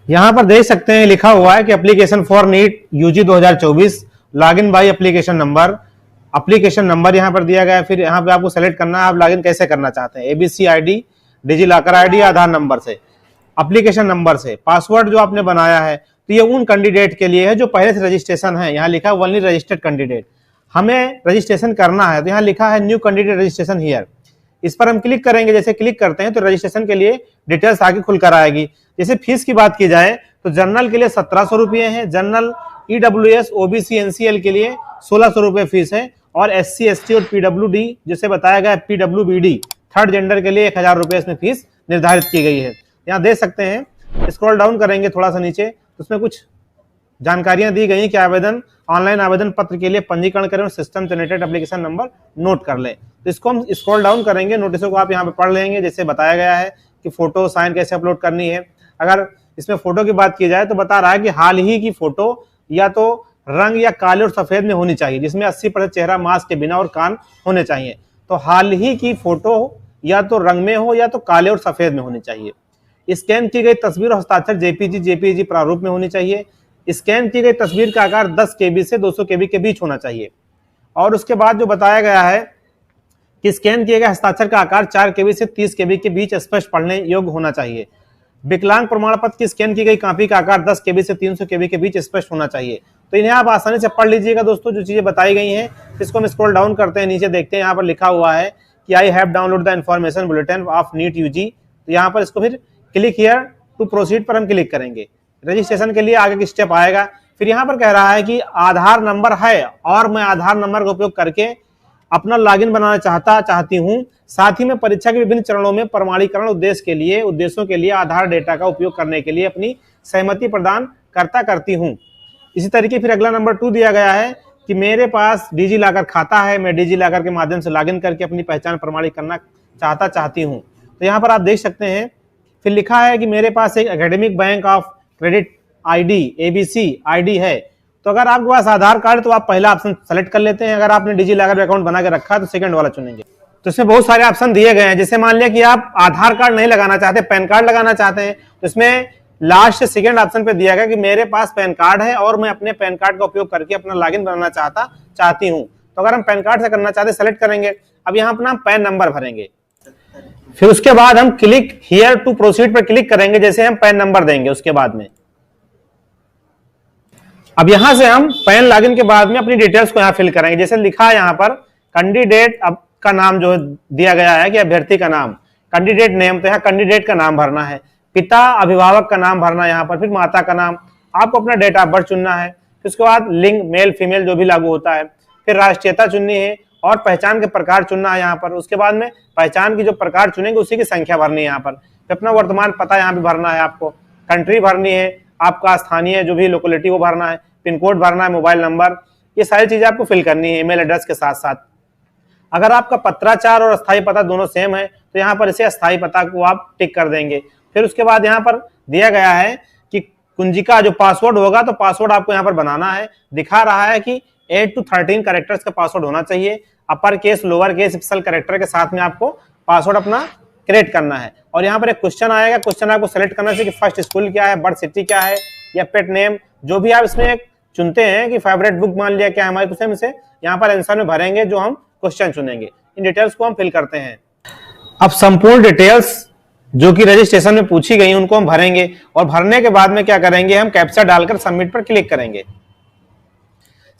यहाँ पर देख सकते हैं लिखा हुआ है कि application for NEET UG 2024 login by application number यहाँ पर दिया गया है। फिर यहाँ पे आपको सेलेक्ट करना है आप लॉगिन कैसे करना चाहते हैं, ABC ID, digi locker ID, आधार नंबर से, एप्लीकेशन नंबर से। पासवर्ड जो आपने बनाया है तो ये उन कैंडिडेट के लिए है जो पहले से रजिस्ट्रेशन है। यहाँ लिखा है ओनली रजिस्टर्ड कैंडिडेट, हमें रजिस्ट्रेशन करना है तो यहाँ लिखा है न्यू कैंडिडेट रजिस्ट्रेशन हियर। इस पर हम क्लिक करेंगे, जैसे क्लिक करते हैं तो रजिस्ट्रेशन के लिए डिटेल्स आगे खुलकर आएगी। जैसे फीस की बात की जाए तो जनरल के लिए 1700 रुपये है, जनरल ईडब्ल्यूएस ओबीसी एनसीएल के लिए 1600 रुपये फीस है, और एससी एसटी और पीडब्ल्यूडी जिसे बताया गया पीडब्ल्यूबीडी थर्ड जेंडर के लिए 1000 रुपये इसमें फीस निर्धारित की गई है। यहाँ देख सकते हैं, स्क्रॉल डाउन करेंगे थोड़ा सा नीचे तो उसमें कुछ जानकारियां दी गई कि ऑनलाइन आवेदन पत्र के लिए पंजीकरण करें और system generated application number note कर लें। तो इसको हम स्क्रॉल डाउन करेंगे, नोटिसों को आप यहाँ पे पढ़ लेंगे। जैसे बताया गया है कि फोटो साइन कैसे अपलोड करनी है। अगर इसमें फोटो की बात की जाए तो बता रहा है कि हाल ही की फोटो या तो रंग या काले और सफेद में होनी चाहिए, जिसमें 80% चेहरा मास्क के बिना और कान होने चाहिए। तो हाल ही की फोटो या तो रंग में हो या तो काले और सफेद में होनी चाहिए। स्कैन की गई तस्वीर और हस्ताक्षर जेपीजी प्रारूप में होनी चाहिए। स्कैन की गई तस्वीर का आकार 10 केबी से 200 केबी के बीच होना चाहिए। और उसके बाद जो बताया गया है कि स्कैन किए गए हस्ताक्षर का आकार 4 केबी से 30 केबी के बीच स्पष्ट पढ़ने योग्य होना चाहिए। विकलांग प्रमाण पत्र की स्कैन की गई कॉपी का आकार 10 केबी से 300 केबी के बीच स्पष्ट होना चाहिए। तो इन्हें आप आसानी से पढ़ लीजिएगा दोस्तों, जो चीजें बताई गई हैं। इसको हम स्क्रॉल डाउन करते हैं, नीचे देखते हैं यहाँ पर लिखा हुआ है कि I have download the information bulletin of NEET UG. तो यहाँ पर इसको फिर क्लिक हियर टू प्रोसीड पर हम क्लिक करेंगे, रजिस्ट्रेशन के लिए आगे की स्टेप आएगा। फिर यहाँ पर कह रहा है कि आधार नंबर है और मैं आधार नंबर का उपयोग करके अपना लॉगिन बनाना चाहती हूँ। साथ ही मैं परीक्षा के विभिन्न चरणों में प्रमाणीकरण उद्देश्यों के लिए आधार डेटा का उपयोग करने के लिए अपनी सहमति प्रदान करती हूँ। इसी तरीके फिर अगला नंबर 2 दिया गया है कि मेरे पास डिजी लॉकर खाता है, मैं डिजी लॉकर के माध्यम से लॉगिन करके अपनी पहचान प्रमाणित करना चाहती हूँ। तो यहाँ पर आप देख सकते हैं, फिर लिखा है कि मेरे पास एक academic bank of credit ID ABC ID है। तो अगर आपके पास आधार कार्ड तो आप पहला ऑप्शन सेलेक्ट कर लेते हैं, अगर आपने डिजी लॉकर अकाउंट बना के रखा है तो सेकंड वाला चुनेंगे। तो इसमें बहुत सारे ऑप्शन दिए गए हैं। जैसे मान लिया कि आप आधार कार्ड नहीं लगाना चाहते, पैन कार्ड लगाना चाहते हैं, तो इसमें लास्ट सेकंड ऑप्शन पे दिया गया कि मेरे पास पैन कार्ड है और मैं अपने पैन कार्ड का उपयोग करके अपना लॉगिन बनाना चाहती हूँ। तो अगर हम पैन कार्ड से करना चाहते सेलेक्ट करेंगे। अब यहाँ अपना पैन नंबर भरेंगे, फिर उसके बाद हम क्लिक हियर टू प्रोसीड पर क्लिक करेंगे। जैसे हम पैन नंबर देंगे उसके बाद में अब यहां से हम पैन लॉगिन के बाद में अपनी डिटेल्स को यहाँ फिल करेंगे। जैसे लिखा है यहाँ पर कैंडिडेट का नाम जो दिया गया है कि अभ्यर्थी का नाम, कैंडिडेट नेम, तो यहाँ कैंडिडेट का नाम भरना है, पिता अभिभावक का नाम भरना है यहाँ पर, फिर माता का नाम, आपको अपना डेट ऑफ बर्थ चुनना है। फिर उसके बाद लिंग मेल फीमेल जो भी लागू होता है, फिर राष्ट्रीयता चुननी है और पहचान के प्रकार चुनना है यहाँ पर। उसके बाद में पहचान की जो प्रकार चुनेंगे उसी की संख्या भरनी है यहाँ पर। फिर अपना वर्तमान पता यहाँ पे भरना है, आपको कंट्री भरनी है, आपका स्थानीय जो भी लोकेलिटी वो भरना है, पिन कोड भरना है, मोबाइल नंबर, ये सारी चीजें आपको फिल करनी है ईमेल एड्रेस के साथ साथ। अगर आपका पत्राचार और अस्थायी पता दोनों सेम है तो यहाँ पर इसे अस्थायी पता को आप टिक कर देंगे। फिर उसके बाद यहाँ पर दिया गया है कि कुंजिका जो पासवर्ड होगा तो पासवर्ड आपको यहाँ पर बनाना है। दिखा रहा है कि 8 to 13 कैरेक्टर्स का पासवर्ड होना चाहिए, upper case lower case special character के साथ में आपको पासवर्ड अपना क्रिएट करना है। और यहाँ पर एक क्वेश्चन आएगा, क्वेश्चन आपको सेलेक्ट करना चाहिए कि फर्स्ट स्कूल क्या है, बर्थ सिटी क्या है या पेट नेम, जो भी आप इसमें चुनते हैं कि फेवरेट बुक मान लिया क्या हमारे क्वेश्चन से, यहाँ पर आंसर में भरेंगे जो हम क्वेश्चन चुनेंगे। इन डिटेल्स को हम फिल करते हैं। अब संपूर्ण डिटेल्स जो कि रजिस्ट्रेशन में पूछी गई उनको हम भरेंगे और भरने के बाद में क्या करेंगे, हम कैप्चा डालकर सबमिट पर क्लिक करेंगे।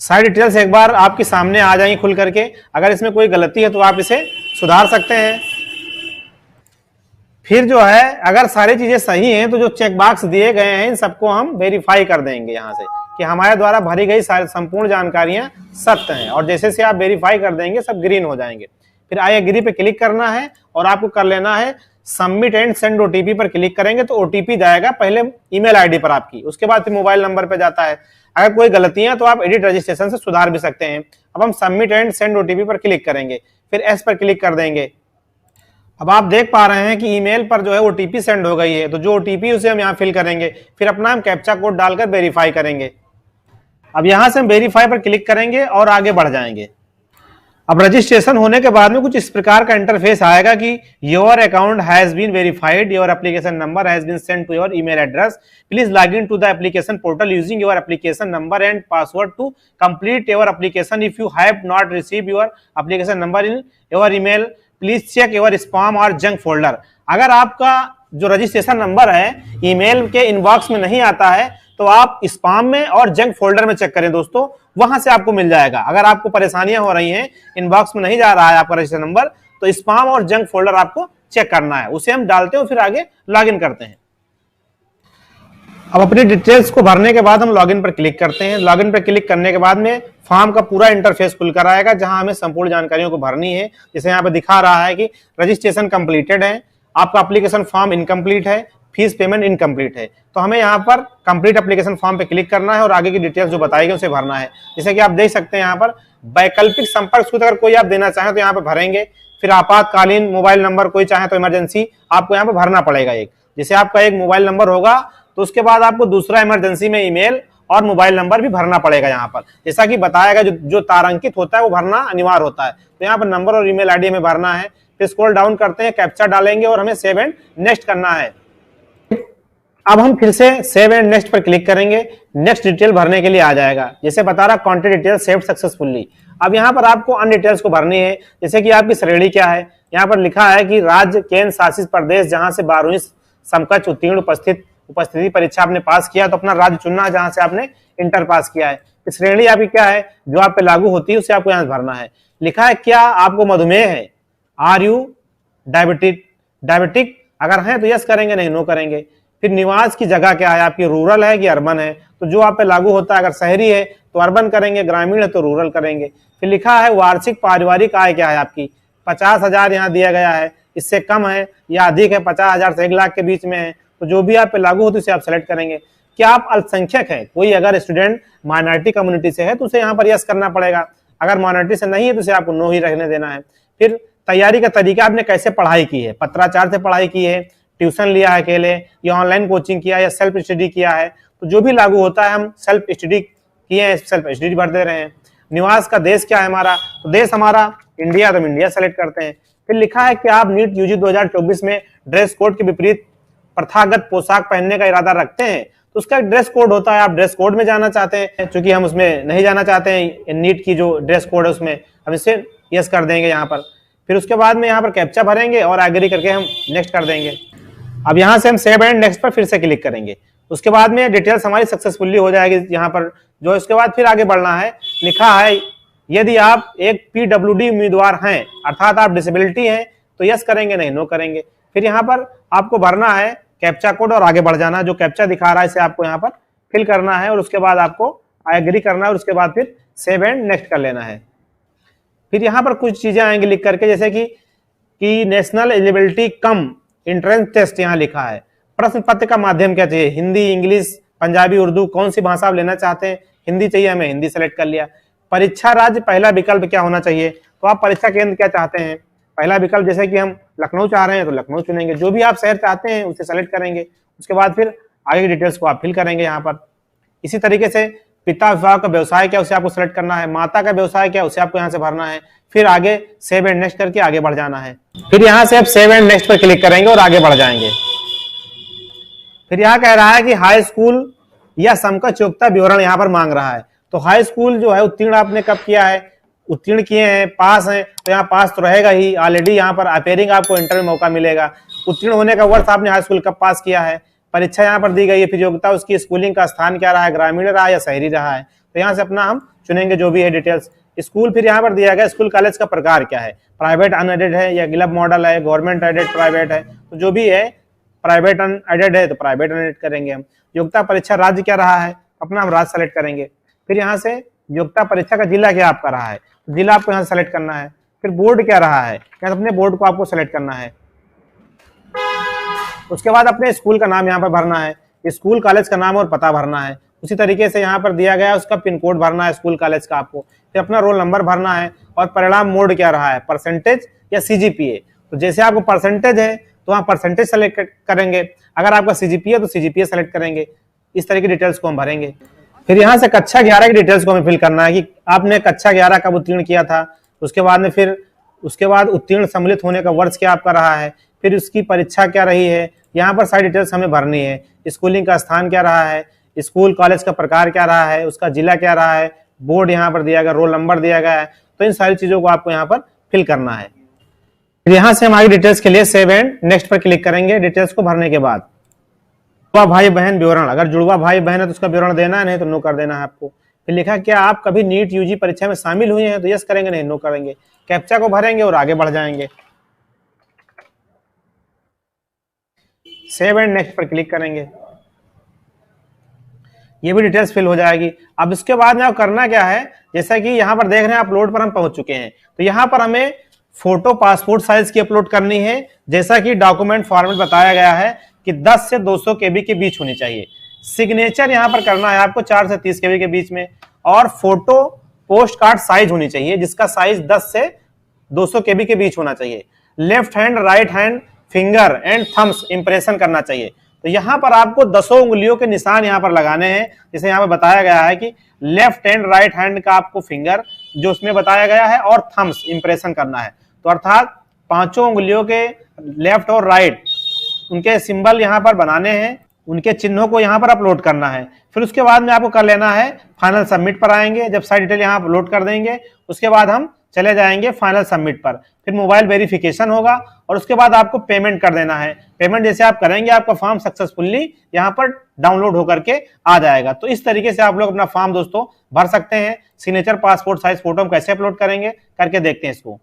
सारी डिटेल्स एक बार आपके सामने आ जाएंगी खुल करके। अगर इसमें कोई गलती है तो आप इसे सुधार सकते हैं। फिर जो है अगर सारी चीजें सही हैं तो जो चेक बॉक्स दिए गए हैं इन सबको हम वेरीफाई कर देंगे यहाँ से कि हमारे द्वारा भरी गई सारी संपूर्ण जानकारियां सत्य हैं। और जैसे से आप वेरीफाई कर देंगे सब ग्रीन हो जाएंगे। फिर आई एग्री पे क्लिक करना है और आपको कर लेना है सबमिट एंड सेंड ओटीपी पर क्लिक करेंगे तो ओटीपी जाएगा पहले ईमेल आईडी पर आपकी, उसके बाद फिर मोबाइल नंबर पे जाता है। अगर कोई गलतियां तो आप एडिट रजिस्ट्रेशन से सुधार भी सकते हैं। अब हम सबमिट एंड सेंड ओटीपी पर क्लिक करेंगे, फिर एस पर क्लिक कर देंगे। अब आप देख पा रहे हैं कि ईमेल पर जो है ओटीपी सेंड हो गई है, तो जो ओटीपी उसे हम यहाँ फिल करेंगे, फिर अपना हम कैप्चा कोड डालकर वेरीफाई करेंगे। अब यहां से हम वेरीफाई पर क्लिक करेंगे और आगे बढ़ जाएंगे। अब रजिस्ट्रेशन होने के बाद में कुछ इस प्रकार का इंटरफेस आएगा कि your account has been verified, your application number has been sent to your email address, please log in to the application portal using your application number and password to complete your application. If you have not receive your application number in your email please check your spam और junk folder. अगर आपका जो registration number है email के inbox में नहीं आता है तो आप स्पैम में और जंक फोल्डर में चेक करें दोस्तों, वहां से आपको मिल जाएगा। अगर आपको परेशानियां हो रही हैं, इनबॉक्स में नहीं जा रहा है आपका रजिस्ट्रेशन नंबर, तो स्पैम और जंक फोल्डर आपको चेक करना है, उसे हम डालते हैं और फिर आगे लॉगिन करते हैं। अब अपनी डिटेल्स को भरने के बाद हम लॉगिन पर क्लिक करते हैं। लॉगिन पर क्लिक करने के बाद में फॉर्म का पूरा इंटरफेस खुलकर आएगा, जहां हमें संपूर्ण जानकारियों को भरनी है। जैसे यहाँ पे दिखा रहा है कि रजिस्ट्रेशन कंप्लीटेड है, आपका एप्लीकेशन फॉर्म इनकम्प्लीट है, फीस पेमेंट इनकम्प्लीट है। तो हमें यहाँ पर कंप्लीट एप्लीकेशन फॉर्म पे क्लिक करना है और आगे की डिटेल्स जो बताई गई उसे भरना है। जैसे कि आप देख सकते हैं यहाँ पर वैकल्पिक संपर्क सूत्र अगर कोई आप देना चाहें तो यहाँ पे भरेंगे। फिर आपातकालीन मोबाइल नंबर कोई चाहे तो इमरजेंसी आपको यहाँ पे भरना पड़ेगा एक। जैसे आपका एक मोबाइल नंबर होगा तो उसके बाद आपको दूसरा इमरजेंसी में ईमेल और मोबाइल नंबर भी भरना पड़ेगा यहाँ पर। जैसा कि बताया गया जो तारांकित होता है वो भरना अनिवार्य होता है। तो यहाँ पर नंबर और ईमेल आईडी हमें भरना है। फिर स्क्रॉल डाउन करते हैं, कैप्चा डालेंगे और हमें सेव एंड नेक्स्ट करना है। अब हम फिर से सेव एंड नेक्स्ट पर क्लिक करेंगे, नेक्स्ट डिटेल भरने के लिए आ जाएगा। जैसे बता रहा कॉन्टैक्ट डिटेल सेव्ड सक्सेसफुली। अब यहाँ पर आपको अन्य डिटेल्स को भरनी है, जैसे कि आपकी श्रेणी क्या है। यहाँ पर लिखा है कि राज्य केंद्र शासित प्रदेश जहां से 12वीं समकक्ष उत्तीर्ण उपस्थिति परीक्षा आपने पास किया तो अपना राज्य चुनना है जहां से आपने इंटर पास किया है। श्रेणी आपकी क्या है जो आप पे लागू होती है उसे आपको यहाँ भरना है। लिखा है क्या आपको मधुमेह है, आर यू डायबिटिक, अगर है तो यस करेंगे, नहीं नो करेंगे। फिर निवास की जगह क्या है आपकी, रूरल है कि अर्बन है, तो जो आप पे लागू होता है अगर शहरी है तो अर्बन करेंगे, ग्रामीण है तो रूरल करेंगे। फिर लिखा है वार्षिक पारिवारिक आय क्या है आपकी, 50,000 यहाँ दिया गया है, इससे कम है या अधिक है, 50,000 से 1 लाख के बीच में है, तो जो भी आप पे लागू होती है उसे आप सेलेक्ट करेंगे। क्या आप अल्पसंख्यक है, कोई अगर स्टूडेंट माइनॉरिटी कम्युनिटी से है तो उसे यहाँ पर यस करना पड़ेगा, अगर माइनॉरिटी से नहीं है तो उसे आपको नो ही रहने देना है। फिर तैयारी का तरीका, आपने कैसे पढ़ाई की है, पत्राचार से पढ़ाई की है, ट्यूशन लिया है अकेले या ऑनलाइन कोचिंग किया या सेल्फ स्टडी किया है, तो जो भी लागू होता है हम सेल्फ स्टडी किए हैं, सेल्फ स्टडी भर दे रहे हैं। निवास का देश क्या है हमारा, तो देश हमारा इंडिया, तो हम इंडिया सेलेक्ट करते हैं। फिर लिखा है कि आप नीट यूजी 2024 में ड्रेस कोड के विपरीत प्रथागत पोशाक पहनने का इरादा रखते हैं, तो उसका एक ड्रेस कोड होता है, आप ड्रेस कोड में जाना चाहते हैं, क्योंकि हम उसमें नहीं जाना चाहते हैं, नीट की जो ड्रेस कोड है उसमें हम इसे यस कर देंगे यहाँ पर। फिर उसके बाद में यहाँ पर कैप्चा भरेंगे और एग्री करके हम नेक्स्ट कर देंगे। अब यहाँ से हम सेव एंड नेक्स्ट पर फिर से क्लिक करेंगे। उसके बाद में डिटेल्स हमारी सक्सेसफुली हो जाएगी यहाँ पर, जो इसके बाद फिर आगे बढ़ना है। लिखा है यदि आप एक पीडब्ल्यूडी उम्मीदवार हैं अर्थात आप डिसेबिलिटी हैं तो यस करेंगे, नहीं नो करेंगे। फिर यहाँ पर आपको भरना है कैप्चा कोड और आगे बढ़ जाना है। जो कैप्चा दिखा रहा है इसे आपको यहाँ पर फिल करना है और उसके बाद आपको एग्री करना है और उसके बाद फिर सेव एंड नेक्स्ट कर लेना है। फिर यहाँ पर कुछ चीजें आएंगी लिख करके, जैसे कि national eligibility cum entrance test यहाँ लिखा है। प्रश्न पत्र का माध्यम क्या चाहिए, हिंदी, इंग्लिश, पंजाबी, उर्दू, कौन सी भाषा आप लेना चाहते हैं, हिंदी चाहिए, हमें हिंदी सेलेक्ट कर लिया। परीक्षा राज्य पहला विकल्प क्या होना चाहिए, तो आप परीक्षा केंद्र क्या चाहते हैं, पहला विकल्प जैसे कि हम लखनऊ चाह रहे हैं तो लखनऊ चुनेंगे, जो भी आप शहर चाहते हैं उसे सेलेक्ट करेंगे। उसके बाद फिर आगे की डिटेल्स को आप फिल करेंगे यहाँ पर। इसी तरीके से पिता विभाग का व्यवसाय क्या उसे आपको सेलेक्ट करना है, माता का व्यवसाय क्या उसे आपको यहाँ से भरना है। फिर आगे सेव एंड नेक्स्ट करके आगे बढ़ जाना है। फिर यहाँ से आप सेव एंड नेक्स्ट पर क्लिक करेंगे और आगे बढ़ जाएंगे। फिर यहाँ कह रहा है कि हाई स्कूल या समकक्ष योग्यता विवरण यहाँ पर मांग रहा है। तो हाई स्कूल जो है उत्तीर्ण आपने कब किया है, उत्तीर्ण किए हैं, पास हैं, तो यहाँ पास तो रहेगा ही, ऑलरेडी यहाँ पर अपेयरिंग आपको इंटर में मौका मिलेगा। उत्तीर्ण होने का वर्ष आपने हाई स्कूल कब पास किया है, परीक्षा यहाँ पर दी गई है, फिर योग्यता उसकी स्कूलिंग का स्थान क्या रहा है, ग्रामीण रहा है या शहरी रहा है, तो यहाँ से अपना हम चुनेंगे जो भी है डिटेल्स। स्कूल फिर यहाँ पर दिया गया स्कूल कॉलेज का प्रकार क्या है, प्राइवेट अनएडेड है या क्लब मॉडल है, गवर्नमेंट एडेड प्राइवेट है, तो जो भी है प्राइवेट अनएडेड है तो प्राइवेट अनएडेड करेंगे हम। योग्यता परीक्षा राज्य क्या रहा है, अपना हम राज्य सेलेक्ट करेंगे। फिर यहाँ से योग्यता परीक्षा का जिला क्या आपका रहा है, जिला आपको यहाँ सेलेक्ट करना है। फिर बोर्ड क्या रहा है, यहाँ अपने बोर्ड को आपको सेलेक्ट करना है। उसके बाद अपने स्कूल का नाम यहाँ पर भरना है, स्कूल कॉलेज का नाम और पता भरना है। उसी तरीके से यहाँ पर दिया गया है उसका पिन कोड भरना है स्कूल कॉलेज का आपको। फिर अपना रोल नंबर भरना है और परिणाम मोड क्या रहा है, परसेंटेज या सीजीपीए। तो जैसे आपको परसेंटेज है तो वहाँ परसेंटेज सेलेक्ट करेंगे, अगर आपका सीजीपीए तो सीजीपीए सेलेक्ट करेंगे। इस तरह की डिटेल्स को हम भरेंगे। फिर यहाँ से कक्षा 11 की डिटेल्स को हमें फिल करना है कि आपने कक्षा 11 कब उत्तीर्ण किया था, उसके बाद में फिर उसके बाद उत्तीर्ण सम्मिलित होने का वर्ष क्या आपका रहा है, फिर उसकी परीक्षा क्या रही है, यहाँ पर सारी डिटेल्स हमें भरनी है। स्कूलिंग का स्थान क्या रहा है, स्कूल कॉलेज का प्रकार क्या रहा है, उसका जिला क्या रहा है, बोर्ड यहाँ पर दिया गया, रोल नंबर दिया गया है। तो इन सारी चीजों को आपको यहाँ पर फिल करना है। फिर यहाँ से हमारी डिटेल्स के लिए सेव एंड नेक्स्ट पर क्लिक करेंगे। डिटेल्स को भरने के बाद जुड़वा भाई बहन विवरण, अगर जुड़वा भाई बहन है तो उसका विवरण देना है, नहीं तो नो कर देना है आपको। फिर लिखा क्या आप कभी नीट यूजी परीक्षा में शामिल हुए हैं, तो यस करेंगे, नहीं नो करेंगे। कैप्चा को भरेंगे और आगे बढ़ जाएंगे। सेव एंड नेक्स्ट पर क्लिक करेंगे। ये भी डिटेल्स फिल हो जाएगी। अब इसके बाद में आप करना क्या है, जैसा कि यहाँ पर देख रहे हैं अपलोड पर हम पहुंच चुके हैं, तो यहाँ पर हमें फोटो पासपोर्ट साइज की अपलोड करनी है। जैसा कि डॉक्यूमेंट फॉर्मेट बताया गया है कि 10 से 200 केबी के बीच होनी चाहिए। सिग्नेचर यहाँ पर करना है आपको 4 से 30 केबी के बीच में, और फोटो पोस्ट कार्ड साइज होनी चाहिए जिसका साइज 10 से 200 केबी के बीच होना चाहिए। Left hand right hand finger and thumbs impression करना चाहिए। तो यहाँ पर आपको 10 उंगलियों के निशान यहाँ पर लगाने हैं, जैसे यहाँ पर बताया गया है कि लेफ्ट हैंड राइट हैंड का आपको फिंगर जो उसमें बताया गया है और थम्स इंप्रेशन करना है। तो अर्थात 5 उंगलियों के लेफ्ट और राइट उनके सिंबल यहाँ पर बनाने हैं, उनके चिन्हों को यहाँ पर अपलोड करना है। फिर उसके बाद में आपको कर लेना है फाइनल सबमिट पर आएंगे। जब सारी डिटेल यहाँ अपलोड कर देंगे उसके बाद हम चले जाएंगे फाइनल सबमिट पर। फिर मोबाइल वेरिफिकेशन होगा और उसके बाद आपको पेमेंट कर देना है। पेमेंट जैसे आप करेंगे आपका फॉर्म सक्सेसफुली यहाँ पर डाउनलोड होकर के आ जाएगा। तो इस तरीके से आप लोग अपना फॉर्म दोस्तों भर सकते हैं। सिग्नेचर पासपोर्ट साइज फोटो हम कैसे अपलोड करेंगे करके देखते हैं इसको।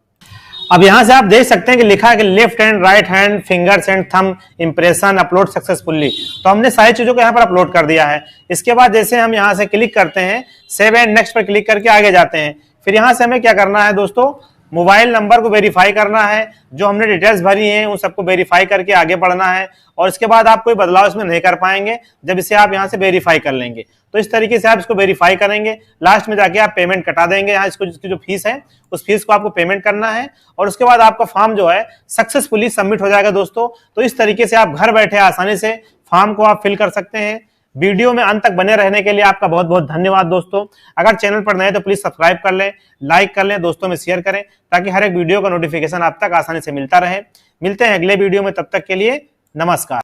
अब यहां से आप देख सकते हैं कि लिखा है कि left hand right hand fingers and thumb impression upload successfully. तो हमने सारी चीजों को यहाँ पर अपलोड कर दिया है। इसके बाद जैसे हम यहाँ से क्लिक करते हैं सेव एंड नेक्स्ट पर क्लिक करके आगे जाते हैं। फिर यहाँ से हमें क्या करना है दोस्तों, मोबाइल नंबर को वेरीफाई करना है। जो हमने डिटेल्स भरी हैं उन सबको वेरीफाई करके आगे बढ़ना है, और इसके बाद आप कोई बदलाव इसमें नहीं कर पाएंगे जब इसे आप यहाँ से वेरीफाई कर लेंगे। तो इस तरीके से आप इसको वेरीफाई करेंगे। लास्ट में जाके आप पेमेंट कटा देंगे यहाँ, इसको जिसकी जो फीस है उस फीस को आपको पेमेंट करना है, और उसके बाद आपका फॉर्म जो है सक्सेसफुली सबमिट हो जाएगा दोस्तों। तो इस तरीके से आप घर बैठे आसानी से फॉर्म को आप फिल कर सकते हैं। वीडियो में अंत तक बने रहने के लिए आपका बहुत बहुत धन्यवाद दोस्तों। अगर चैनल पर नए तो प्लीज सब्सक्राइब कर लें, लाइक कर लें, दोस्तों में शेयर करें, ताकि हर एक वीडियो का नोटिफिकेशन आप तक आसानी से मिलता रहे। मिलते हैं अगले वीडियो में, तब तक के लिए नमस्कार।